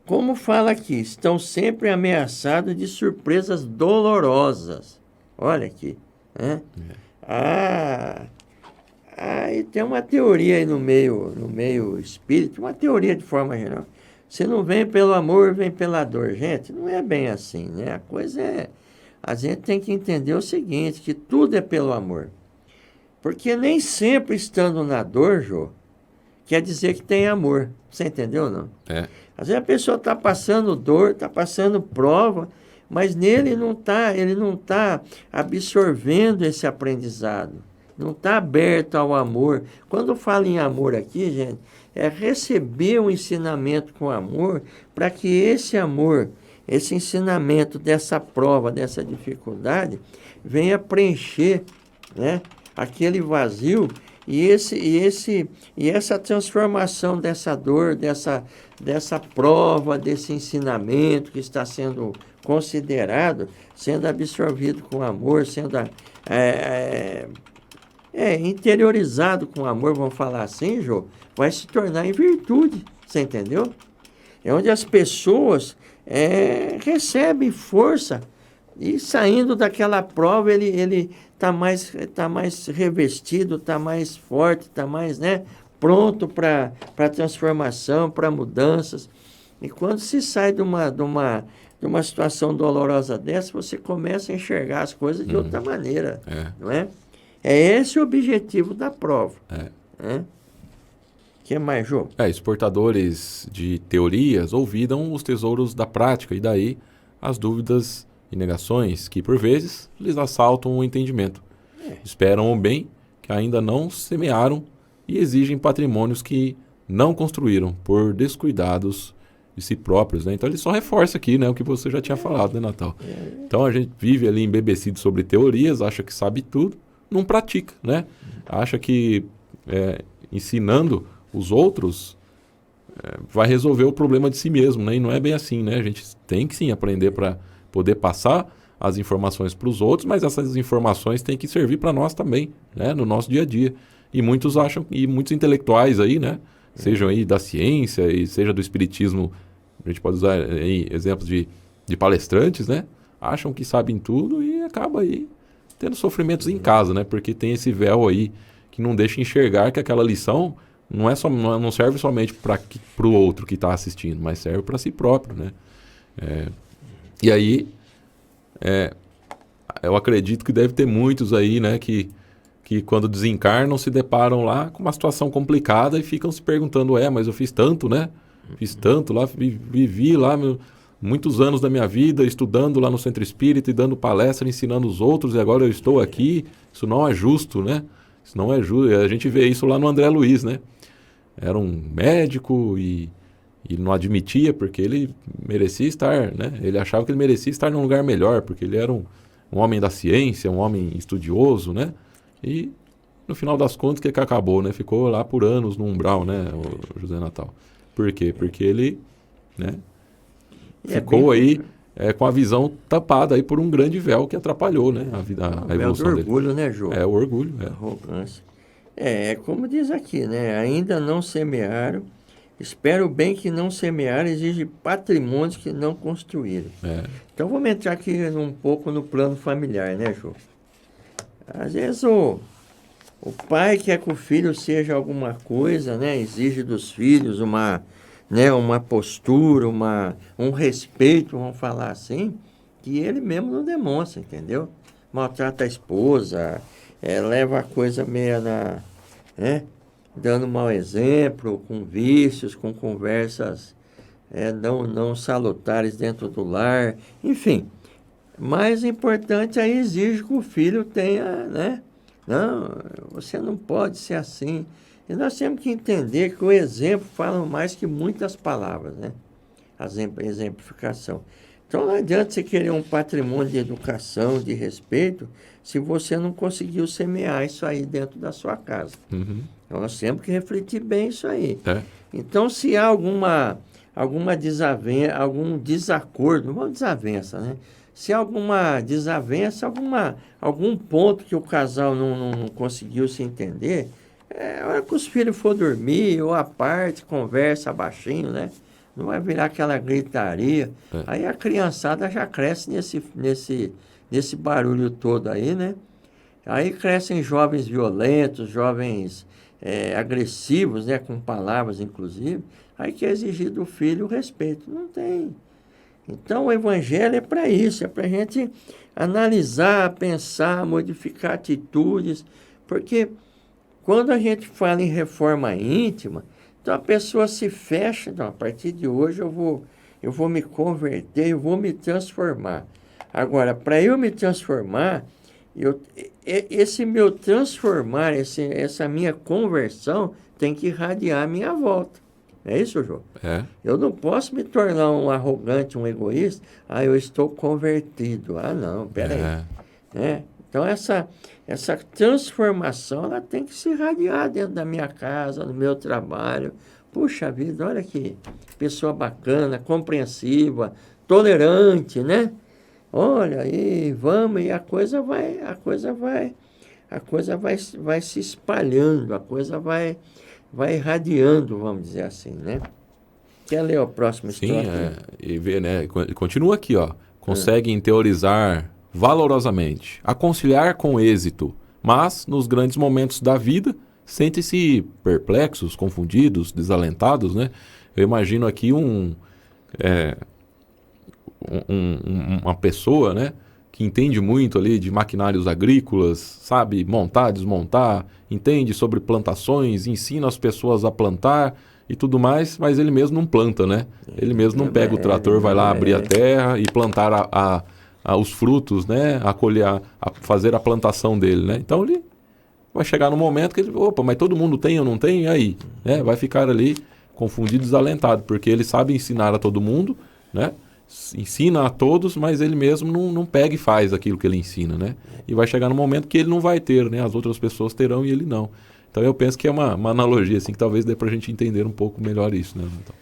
como fala aqui, estão sempre ameaçados de surpresas dolorosas. Olha aqui. E tem uma teoria aí no meio espírita, uma teoria de forma geral. Se não vem pelo amor, vem pela dor. Gente, não é bem assim, né? A coisa é... A gente tem que entender o seguinte, que tudo é pelo amor. Porque nem sempre estando na dor, Jô, quer dizer que tem amor. Você entendeu, não? Às vezes a pessoa está passando dor, está passando prova, mas nele ele não tá absorvendo esse aprendizado, não está aberto ao amor. Quando falo em amor aqui, gente, é receber um ensinamento com amor, para que esse amor, esse ensinamento dessa prova, dessa dificuldade, venha preencher, né, aquele vazio e essa transformação dessa dor, dessa prova, desse ensinamento que está sendo considerado, sendo absorvido com amor, sendo interiorizado com amor, vamos falar assim, Jô, vai se tornar em virtude, você entendeu? É onde as pessoas recebem força e saindo daquela prova ele tá mais revestido, está mais forte, está mais, né, pronto para transformação, para mudanças. E quando se sai de uma situação dolorosa dessa, você começa a enxergar as coisas de outra maneira, não é? É esse o objetivo da prova. Que mais, Jô? Exportadores de teorias olvidam os tesouros da prática e daí as dúvidas e negações que, por vezes, lhes assaltam o entendimento. Esperam o bem que ainda não semearam e exigem patrimônios que não construíram por descuidados de si próprios, né? Então ele só reforça aqui, né, o que você já tinha falado, né, Natal? Então a gente vive ali embebecido sobre teorias, acha que sabe tudo, não pratica, né? Acha que ensinando os outros vai resolver o problema de si mesmo, né? E não é bem assim, né? A gente tem que sim aprender para poder passar as informações para os outros, mas essas informações têm que servir para nós também, né? No nosso dia a dia. E muitos acham, e muitos intelectuais aí, né? Sejam aí da ciência e seja do espiritismo, a gente pode usar aí exemplos de palestrantes, né? Acham que sabem tudo e acaba aí tendo sofrimentos em casa, né? Porque tem esse véu aí que não deixa enxergar que aquela lição não serve somente para o outro que está assistindo, mas serve para si próprio, né? E aí, eu acredito que deve ter muitos aí, né? Que quando desencarnam se deparam lá com uma situação complicada e ficam se perguntando, mas eu fiz tanto, né? Fiz tanto lá, vivi lá muitos anos da minha vida estudando lá no Centro Espírita e dando palestra, ensinando os outros, e agora eu estou aqui. Isso não é justo, né? Isso não é justo. A gente vê isso lá no André Luiz, né? Era um médico e não admitia porque ele merecia estar, né? Ele achava que ele merecia estar num lugar melhor, porque ele era um homem da ciência, um homem estudioso, né? E no final das contas, o que acabou, né? Ficou lá por anos no umbral, né? O José Natal. Por quê? Porque ele, né? Ficou aí com a visão tapada aí por um grande véu que atrapalhou, né? A evolução dele. O orgulho, né, Jô? O orgulho. A arrogância. Como diz aqui, né? Ainda não semearam. Espero bem que não semearam, exige patrimônios que não construíram. Então vamos entrar aqui um pouco no plano familiar, né, Jô? Às vezes o pai quer que o filho seja alguma coisa, né? Exige dos filhos uma postura, um respeito, vamos falar assim, que ele mesmo não demonstra, entendeu? Maltrata a esposa, leva a coisa meio dando mau exemplo, com vícios, com conversas não salutares dentro do lar, enfim. Mais importante aí exige que o filho tenha, né? Não, você não pode ser assim. E nós temos que entender que o exemplo fala mais que muitas palavras, né? A exemplificação. Então não adianta você querer um patrimônio de educação, de respeito, se você não conseguiu semear isso aí dentro da sua casa. Uhum. Então nós temos que refletir bem isso aí. Então se há alguma desavença, algum desacordo, não desavença, né? Se há alguma desavença, algum ponto que o casal não conseguiu se entender, a hora que os filhos for dormir, ou à parte, conversa baixinho, né? Não vai virar aquela gritaria. Aí a criançada já cresce nesse barulho todo aí, né? Aí crescem jovens violentos, jovens agressivos, né? Com palavras, inclusive. Aí quer exigir do filho o respeito. Não tem. Então o evangelho é para isso, é para a gente analisar, pensar, modificar atitudes, porque quando a gente fala em reforma íntima, então a pessoa se fecha, então, a partir de hoje eu vou me converter, eu vou me transformar. Agora, para eu me transformar, esse meu transformar, essa minha conversão tem que irradiar a minha volta. É isso, João? Eu não posso me tornar um arrogante, um egoísta. Eu estou convertido. Não, peraí. Então, essa transformação, ela tem que se irradiar dentro da minha casa, no meu trabalho. Puxa vida, olha que pessoa bacana, compreensiva, tolerante, né? Olha, e vamos, e a coisa vai se espalhando, a coisa vai irradiando, vamos dizer assim, né? Quer ler a próxima história? Sim, e ver, né? Continua aqui, ó. Conseguem teorizar valorosamente, aconselhar com êxito, mas nos grandes momentos da vida sentem-se perplexos, confundidos, desalentados, né? Eu imagino aqui uma pessoa, né? Que entende muito ali de maquinários agrícolas, sabe montar, desmontar, entende sobre plantações, ensina as pessoas a plantar e tudo mais, mas ele mesmo não planta, né? Ele mesmo não pega o trator, vai lá abrir a terra e plantar os frutos, né? A fazer a plantação dele, né? Então ele vai chegar no momento que ele, mas todo mundo tem ou não tem? E aí? Né? Vai ficar ali confundido, desalentado, porque ele sabe ensinar a todo mundo, né? ensina a todos, mas ele mesmo não pega e faz aquilo que ele ensina, né? E vai chegar no momento que ele não vai ter, né? As outras pessoas terão e ele não. Então eu penso que é uma analogia assim, que talvez dê para a gente entender um pouco melhor isso, né? Então,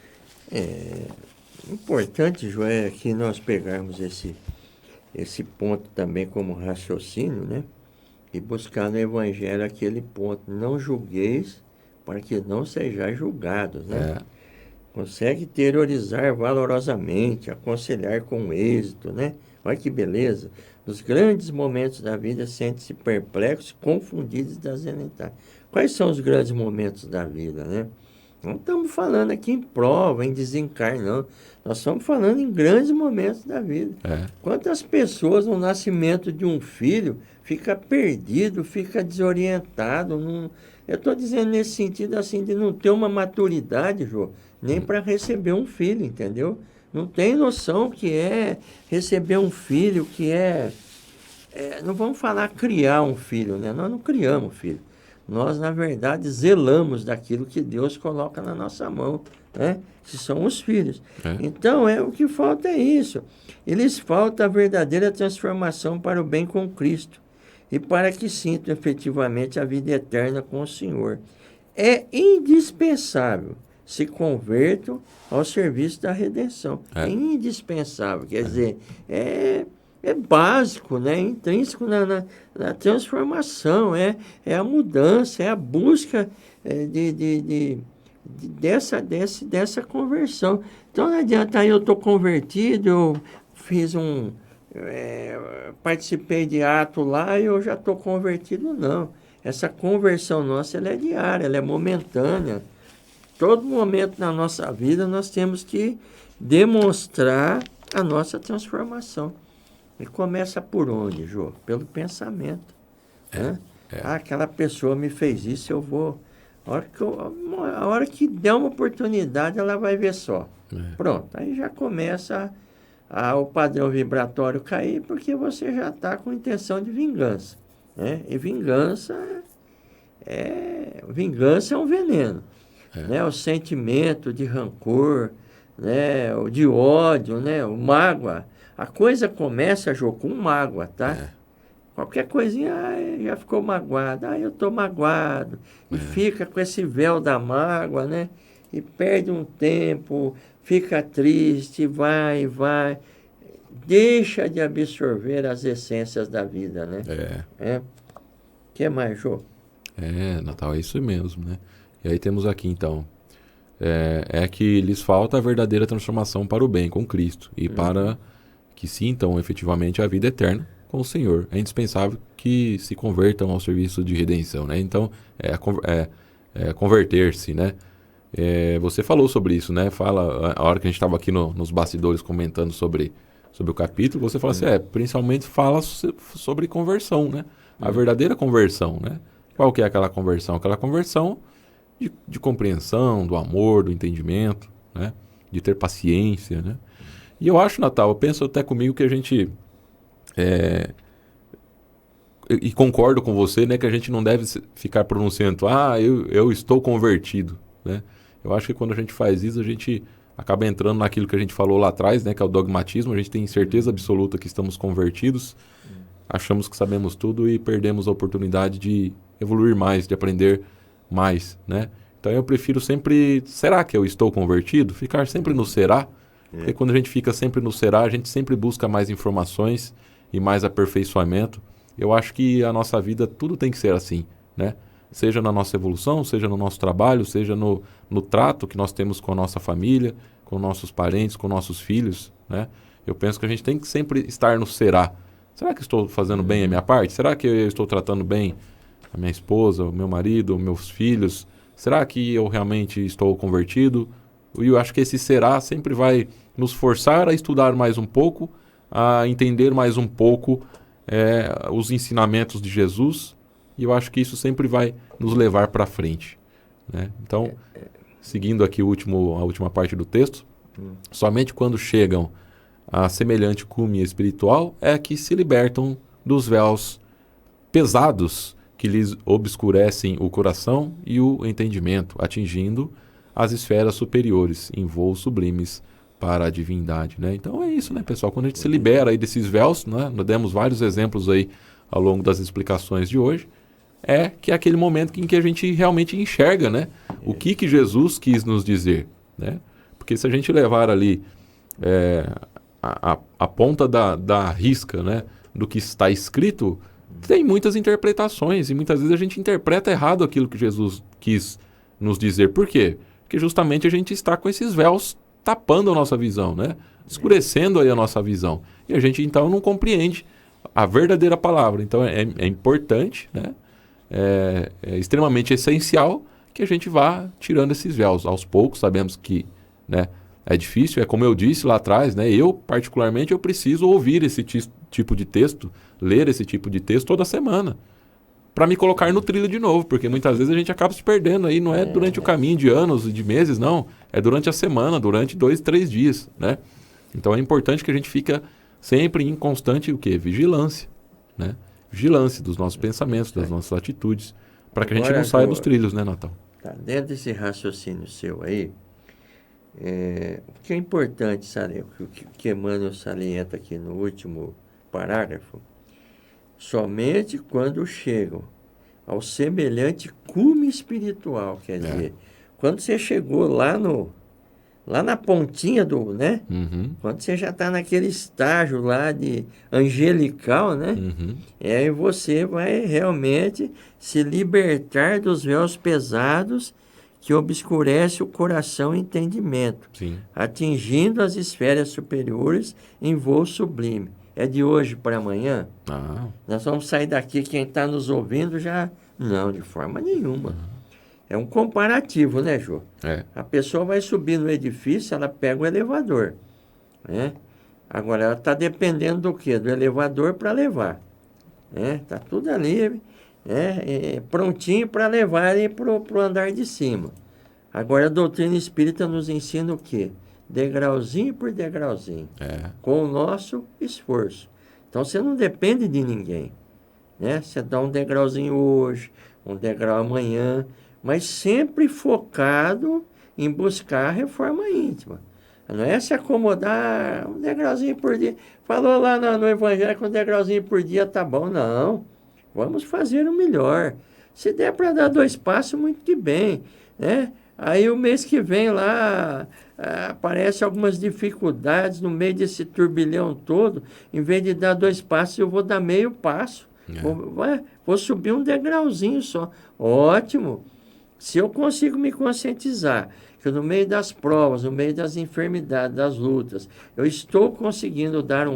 importante, Joé, é que nós pegarmos esse ponto também como raciocínio, né? E buscar no Evangelho aquele ponto, não julgueis para que não sejais julgados, né? Consegue terrorizar valorosamente, aconselhar com êxito, né? Olha que beleza. Nos grandes momentos da vida, sente-se perplexo, confundido e desalentado. Quais são os grandes momentos da vida, né? Não estamos falando aqui em prova, em desencarne, não. Nós estamos falando em grandes momentos da vida. Quantas pessoas no nascimento de um filho fica perdido, fica desorientado? Eu estou dizendo nesse sentido assim, de não ter uma maturidade, Jô, nem para receber um filho, entendeu? Não tem noção que é receber um filho, que não vamos falar criar um filho, né? Nós não criamos filho. Nós, na verdade, zelamos daquilo que Deus coloca na nossa mão, né? Que são os filhos. Então, o que falta é isso. Eles falta a verdadeira transformação para o bem com Cristo e para que sintam efetivamente a vida eterna com o Senhor. É indispensável se convertam ao serviço da redenção. É indispensável, quer dizer, é básico, né? É intrínseco na transformação, é a mudança, é a busca dessa conversão. Então não adianta eu estou convertido, eu fiz participei de ato lá e eu já estou convertido, não. Essa conversão nossa ela é diária, ela é momentânea. Todo momento na nossa vida nós temos que demonstrar a nossa transformação. E começa por onde, Jô? Pelo pensamento. Né? Aquela pessoa me fez isso, eu vou... A hora que der uma oportunidade, ela vai ver só. Pronto, aí já começa o padrão vibratório cair, porque você já está com intenção de vingança. Né? E vingança é um veneno. Né? O sentimento de rancor, né? O de ódio, né? O mágoa. A coisa começa, Jô, com mágoa, tá? Qualquer coisinha, já ficou magoado. Eu estou magoado. E fica com esse véu da mágoa, né? E perde um tempo, fica triste, vai. Deixa de absorver as essências da vida, né? Que mais, Jô? Natal, é isso mesmo, né? E aí temos aqui, então, que lhes falta a verdadeira transformação para o bem com Cristo e para que sintam efetivamente a vida eterna com o Senhor. É indispensável que se convertam ao serviço de redenção, né? Então, converter-se, né? Você falou sobre isso, né? A hora que a gente estava aqui nos bastidores comentando sobre o capítulo, você fala assim, principalmente fala sobre conversão, né? A verdadeira conversão, né? Qual que é aquela conversão? Aquela conversão de compreensão, do amor, do entendimento, né? De ter paciência, né? E eu acho, Natal, eu penso até comigo que a gente... E concordo com você, né? Que a gente não deve ficar pronunciando, eu estou convertido, né? Eu acho que quando a gente faz isso, a gente acaba entrando naquilo que a gente falou lá atrás, né? Que é o dogmatismo. A gente tem certeza absoluta que estamos convertidos, achamos que sabemos tudo e perdemos a oportunidade de evoluir mais, de aprender mais, né? Então eu prefiro sempre, será que eu estou convertido? Ficar sempre no será, porque quando a gente fica sempre no será, a gente sempre busca mais informações e mais aperfeiçoamento. Eu acho que a nossa vida, tudo tem que ser assim, né? Seja na nossa evolução, seja no nosso trabalho, seja no trato que nós temos com a nossa família, com nossos parentes, com nossos filhos, né? Eu penso que a gente tem que sempre estar no será. Será que estou fazendo bem a minha parte? Será que eu estou tratando bem a minha esposa, o meu marido, meus filhos? Será que eu realmente estou convertido? E eu acho que esse será sempre vai nos forçar a estudar mais um pouco, a entender mais um pouco os ensinamentos de Jesus. E eu acho que isso sempre vai nos levar para frente, né? Então, seguindo aqui a última parte do texto, somente quando chegam a semelhante cume espiritual é que se libertam dos véus pesados que lhes obscurecem o coração e o entendimento, atingindo as esferas superiores em voos sublimes para a divindade, né? Então é isso, né, pessoal? Quando a gente se libera aí desses véus, né? Nós demos vários exemplos aí ao longo das explicações de hoje, que é aquele momento em que a gente realmente enxerga, né? O que Jesus quis nos dizer, né? Porque se a gente levar ali a ponta da risca, né, do que está escrito, tem muitas interpretações e muitas vezes a gente interpreta errado aquilo que Jesus quis nos dizer. Por quê? Porque justamente a gente está com esses véus tapando a nossa visão, né? Escurecendo aí a nossa visão. E a gente então não compreende a verdadeira palavra. Então é importante, né? É extremamente essencial que a gente vá tirando esses véus. Aos poucos, sabemos que, né, é difícil, é como eu disse lá atrás, né? Eu, particularmente, eu preciso ouvir esse tipo de texto, ler esse tipo de texto toda semana, para me colocar no trilho de novo, porque muitas vezes a gente acaba se perdendo aí, não é durante o caminho de anos e de meses, não, é durante a semana, durante 2, 3 dias, né? Então é importante que a gente fique sempre em constante o quê? Vigilância, né? Vigilância dos nossos pensamentos, das nossas atitudes, para que a gente não saia dos trilhos, né, Natal? Tá, dentro desse raciocínio seu aí, o que é importante, sabe, o que Emmanuel salienta aqui no último parágrafo, somente quando chegam ao semelhante cume espiritual, quer dizer, quando você chegou lá na pontinha do, né? Uhum. Quando você já está naquele estágio lá de angelical, né? Uhum. Aí você vai realmente se libertar dos véus pesados que obscurece o coração e entendimento, Sim. atingindo as esferas superiores em voo sublime. É de hoje para amanhã? Nós vamos sair daqui, quem está nos ouvindo já... Não, de forma nenhuma. É um comparativo, né, Jô? A pessoa vai subir no edifício, ela pega o elevador, né? Agora, ela está dependendo do quê? Do elevador para levar. Está tudo ali, prontinho para levar ele para o andar de cima. Agora, a doutrina espírita nos ensina o quê? Degrauzinho por degrauzinho, com o nosso esforço. Então, você não depende de ninguém, né? Você dá um degrauzinho hoje, um degrau amanhã, mas sempre focado em buscar a reforma íntima. Não é se acomodar um degrauzinho por dia. Falou lá no Evangelho que um degrauzinho por dia tá bom. Não, vamos fazer o melhor. Se der para dar 2 passos, muito que bem, né? Aí o mês que vem lá aparecem algumas dificuldades no meio desse turbilhão todo. Em vez de dar 2 passos, eu vou dar meio passo. Vou subir um degrauzinho só. Ótimo. Se eu consigo me conscientizar que no meio das provas, no meio das enfermidades, das lutas, eu estou conseguindo dar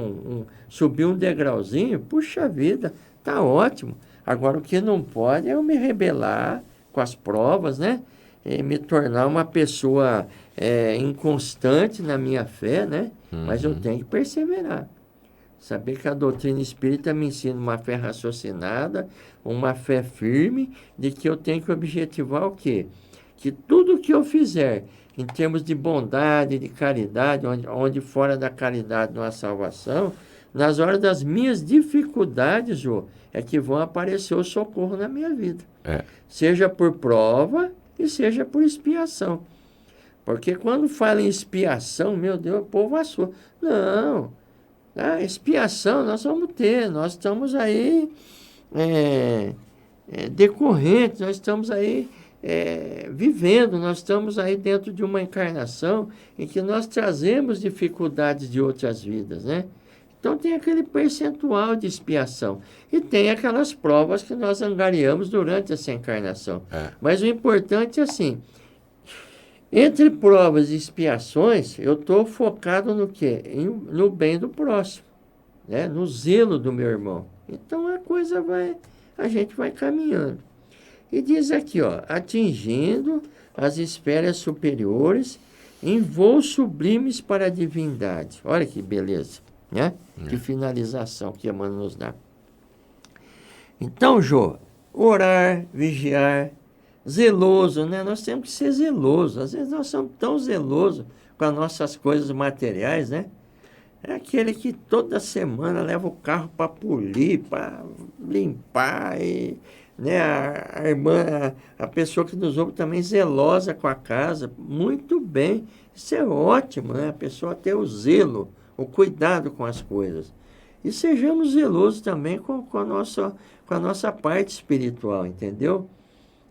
subir um degrauzinho, puxa vida, tá ótimo. Agora, o que não pode é eu me rebelar com as provas, né? E me tornar uma pessoa inconstante na minha fé, né? Mas eu tenho que perseverar. Saber que a doutrina espírita me ensina uma fé raciocinada, uma fé firme, de que eu tenho que objetivar o quê? Que tudo que eu fizer, em termos de bondade, de caridade, onde fora da caridade não há salvação, nas horas das minhas dificuldades, Jô, é que vão aparecer o socorro na minha vida. Seja por prova e seja por expiação. Porque quando fala em expiação, meu Deus, o povo assusta. Não. Expiação nós vamos ter, nós estamos aí decorrentes, nós estamos aí vivendo, nós estamos aí dentro de uma encarnação em que nós trazemos dificuldades de outras vidas, né? Então tem aquele percentual de expiação e tem aquelas provas que nós angariamos durante essa encarnação. Mas o importante é assim, entre provas e expiações, eu estou focado no quê? No bem do próximo, né? No zelo do meu irmão. Então a gente vai caminhando. E diz aqui, atingindo as esferas superiores em voos sublimes para a divindade. Olha que beleza, né? Que finalização que Emmanuel nos dá. Então, Jô, orar, vigiar, zeloso, né? Nós temos que ser zelosos. Às vezes nós somos tão zelosos com as nossas coisas materiais, né? É aquele que toda semana leva o carro para polir, para limpar, e, né, a irmã, a pessoa que nos ouve também zelosa com a casa, muito bem, isso é ótimo, né? A pessoa ter o zelo, o cuidado com as coisas. E sejamos zelosos também com a nossa parte espiritual, entendeu?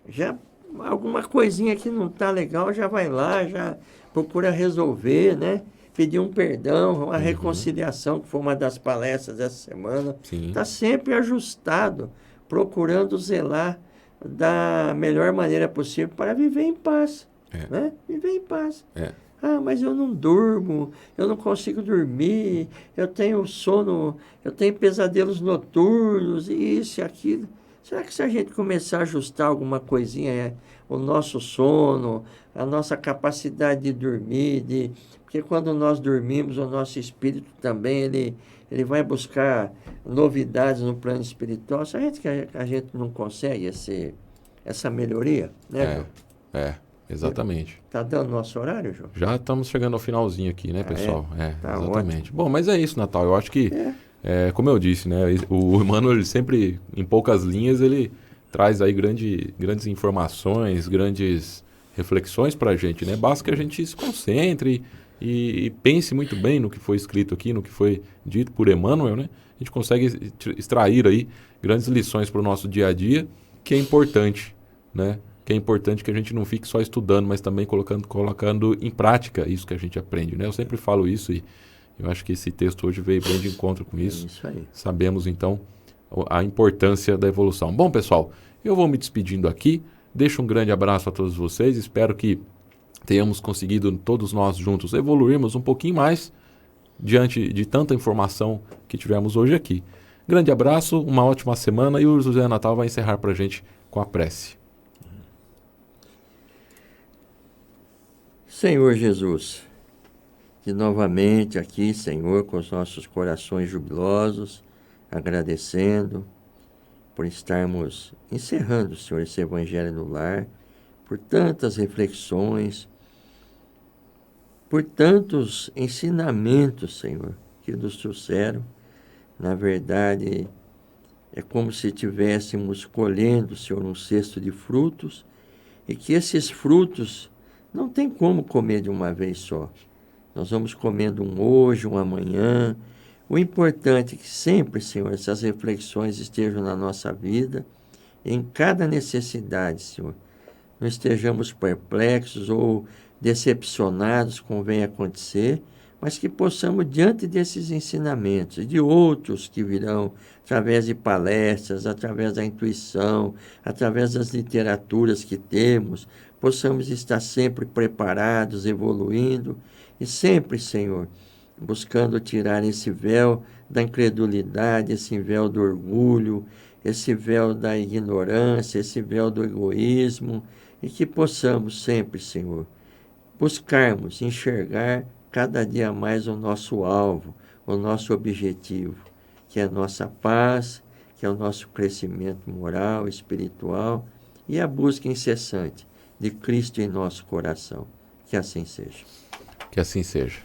Já alguma coisinha que não está legal, já vai lá, já procura resolver, né? Pedir um perdão, uma reconciliação, que foi uma das palestras dessa semana. Está sempre ajustado, procurando zelar da melhor maneira possível para viver em paz. Né? Viver em paz. Ah, mas eu não durmo, eu não consigo dormir, eu tenho sono, eu tenho pesadelos noturnos, isso e aquilo. Será que se a gente começar a ajustar alguma coisinha, o nosso sono, a nossa capacidade de dormir, porque quando nós dormimos, o nosso espírito também, ele vai buscar novidades no plano espiritual. Será que a gente não consegue essa melhoria, né, João? Exatamente. Tá dando nosso horário, João? Já estamos chegando ao finalzinho aqui, né, pessoal? Tá exatamente. ótimo. Bom, mas é isso, Natal. Eu acho que, como eu disse, né, o Emmanuel, ele sempre, em poucas linhas, ele traz aí grandes informações, grandes reflexões para a gente, né? Basta que a gente se concentre e pense muito bem no que foi escrito aqui, no que foi dito por Emmanuel, né? A gente consegue extrair aí grandes lições para o nosso dia a dia, que é importante, né? Que é importante que a gente não fique só estudando, mas também colocando em prática isso que a gente aprende, né? Eu sempre falo isso e eu acho que esse texto hoje veio bem de encontro com isso. Isso aí. Sabemos, então, a importância da evolução. Bom, pessoal, eu vou me despedindo aqui. Deixo um grande abraço a todos vocês. Espero que tenhamos conseguido, todos nós juntos, evoluirmos um pouquinho mais diante de tanta informação que tivemos hoje aqui. Grande abraço, uma ótima semana e o José Natal vai encerrar para a gente com a prece. Senhor Jesus, que novamente aqui, Senhor, com os nossos corações jubilosos, agradecendo por estarmos encerrando, Senhor, esse Evangelho no Lar, por tantas reflexões, por tantos ensinamentos, Senhor, que nos trouxeram. Na verdade, é como se estivéssemos colhendo, Senhor, um cesto de frutos, e que esses frutos não tem como comer de uma vez só. Nós vamos comendo um hoje, um amanhã. O importante é que sempre, Senhor, essas reflexões estejam na nossa vida, em cada necessidade, Senhor. Não estejamos perplexos ou decepcionados com o que vem acontecer, mas que possamos, diante desses ensinamentos e de outros que virão através de palestras, através da intuição, através das literaturas que temos, possamos estar sempre preparados, evoluindo e sempre, Senhor, buscando tirar esse véu da incredulidade, esse véu do orgulho, esse véu da ignorância, esse véu do egoísmo, e que possamos sempre, Senhor, buscarmos enxergar cada dia mais o nosso alvo, o nosso objetivo, que é a nossa paz, que é o nosso crescimento moral, espiritual e a busca incessante de Cristo em nosso coração. Que assim seja. Que assim seja.